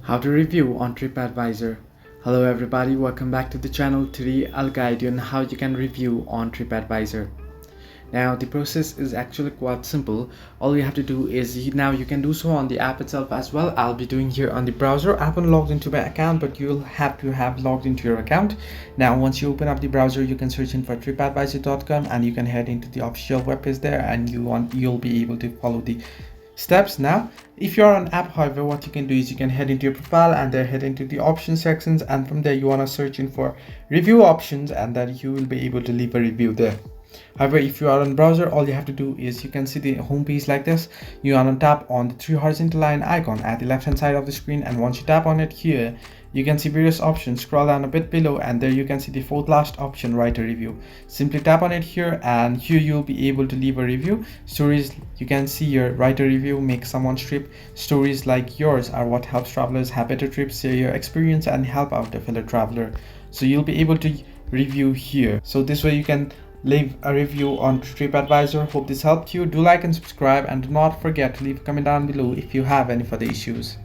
How to review on TripAdvisor. Hello everybody, welcome back to the channel. Today I'll guide you on how you can review on TripAdvisor. Now the process is actually quite simple. All you have to do is now you can do so on the app itself as well. I'll be doing here on the browser. I haven't logged into my account, but you'll have to have logged into your account. Now once you open up the browser, you can search in for tripadvisor.com and you can head into the official webpage there, and you'll be able to follow the steps. Now if you're on app, however, what you can do is you can head into your profile and then head into the options sections, and from there you want to search in for review options, and then you will be able to leave a review there. However, if you are on browser, all you have to do is you can see the home page like this. You want to tap on the three horizontal line icon at the left hand side of the screen, and once you tap on it here, you can see various options. Scroll down a bit below and there you can see the fourth last option, write a review. Simply tap on it here, and here you'll be able to leave a review. Stories, you can see here, write a review, make someone's trip. Stories like yours are what helps travelers have better trips, share your experience and help out a fellow traveler. So you'll be able to review here. So this way you can leave a review on TripAdvisor. Hope this helped you. Do like and subscribe, and do not forget to leave a comment down below if you have any further issues.